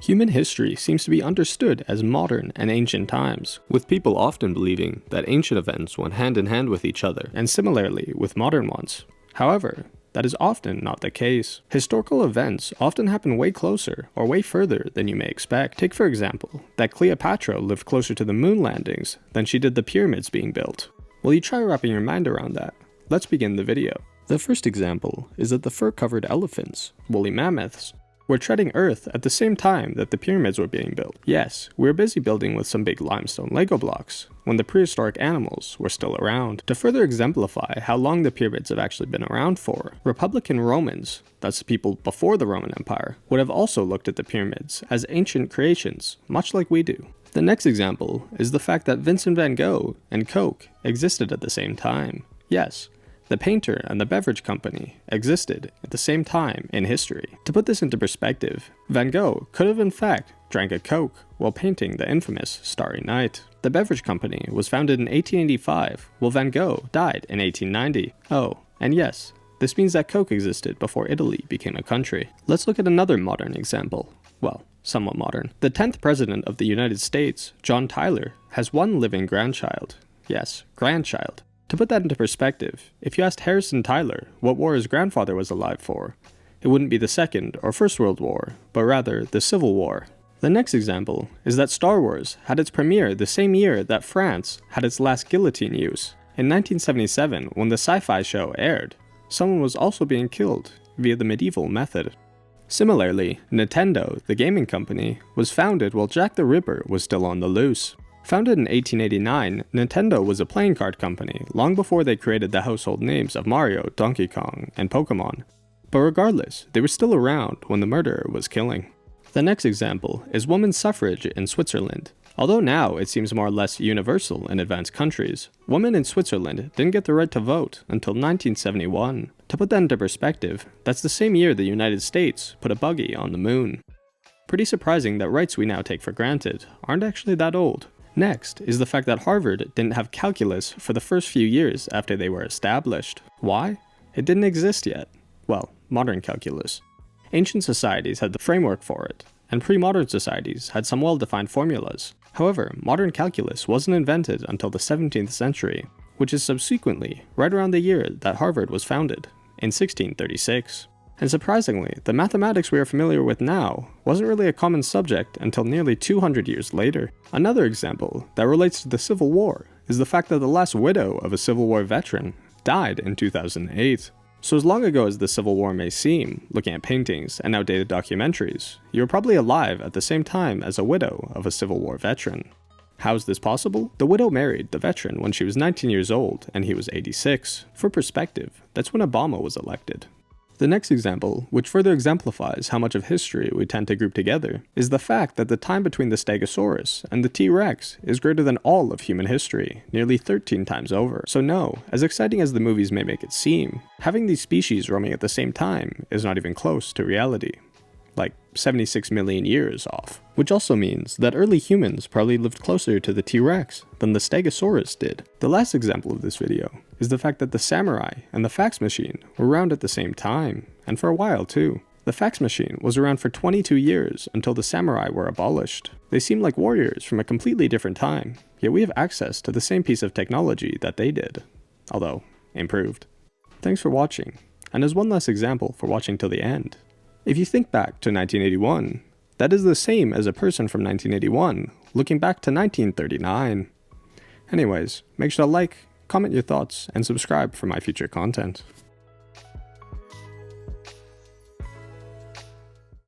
Human history seems to be understood as modern and ancient times, with people often believing that ancient events went hand in hand with each other, and similarly with modern ones. However, that is often not the case. Historical events often happen way closer or way further than you may expect. Take for example, that Cleopatra lived closer to the moon landings than she did the pyramids being built. Will you try wrapping your mind around that? Let's begin the video. The first example is that the fur-covered elephants, woolly mammoths, were treading Earth at the same time that the pyramids were being built. Yes, we were busy building with some big limestone Lego blocks when the prehistoric animals were still around. To further exemplify how long the pyramids have actually been around for, Republican Romans, that's the people before the Roman Empire, would have also looked at the pyramids as ancient creations, much like we do. The next example is the fact that Vincent van Gogh and Coke existed at the same time. Yes, the painter and the beverage company existed at the same time in history. To put this into perspective, Van Gogh could have in fact drank a Coke while painting the infamous Starry Night. The beverage company was founded in 1885, while Van Gogh died in 1890. Oh, and yes, this means that Coke existed before Italy became a country. Let's look at another modern example. Well, somewhat modern. The 10th president of the United States, John Tyler, has one living grandchild. Yes, grandchild. To put that into perspective, if you asked Harrison Tyler what war his grandfather was alive for, it wouldn't be the Second or First World War, but rather the Civil War. The next example is that Star Wars had its premiere the same year that France had its last guillotine use. In 1977, when the sci-fi show aired, someone was also being killed via the medieval method. Similarly, Nintendo, the gaming company, was founded while Jack the Ripper was still on the loose. Founded in 1889, Nintendo was a playing card company long before they created the household names of Mario, Donkey Kong, and Pokemon. But regardless, they were still around when the murderer was killing. The next example is women's suffrage in Switzerland. Although now it seems more or less universal in advanced countries, women in Switzerland didn't get the right to vote until 1971. To put that into perspective, that's the same year the United States put a buggy on the moon. Pretty surprising that rights we now take for granted aren't actually that old. Next is the fact that Harvard didn't have calculus for the first few years after they were established. Why? It didn't exist yet. Well, modern calculus. Ancient societies had the framework for it, and pre-modern societies had some well-defined formulas. However, modern calculus wasn't invented until the 17th century, which is subsequently right around the year that Harvard was founded, in 1636. And surprisingly, the mathematics we are familiar with now wasn't really a common subject until nearly 200 years later. Another example that relates to the Civil War is the fact that the last widow of a Civil War veteran died in 2008. So as long ago as the Civil War may seem, looking at paintings and outdated documentaries, you were probably alive at the same time as a widow of a Civil War veteran. How is this possible? The widow married the veteran when she was 19 years old and he was 86. For perspective, that's when Obama was elected. The next example, which further exemplifies how much of history we tend to group together, is the fact that the time between the Stegosaurus and the T-Rex is greater than all of human history, nearly 13 times over. So no, as exciting as the movies may make it seem, having these species roaming at the same time is not even close to reality. Like 76 million years off. Which also means that early humans probably lived closer to the T-Rex than the Stegosaurus did. The last example of this video is the fact that the samurai and the fax machine were around at the same time, and for a while too. The fax machine was around for 22 years until the samurai were abolished. They seem like warriors from a completely different time, yet we have access to the same piece of technology that they did, although improved. Thanks for watching, and as one last example for watching till the end, if you think back to 1981, that is the same as a person from 1981 looking back to 1939. Anyways, make sure to like, comment your thoughts, and subscribe for my future content.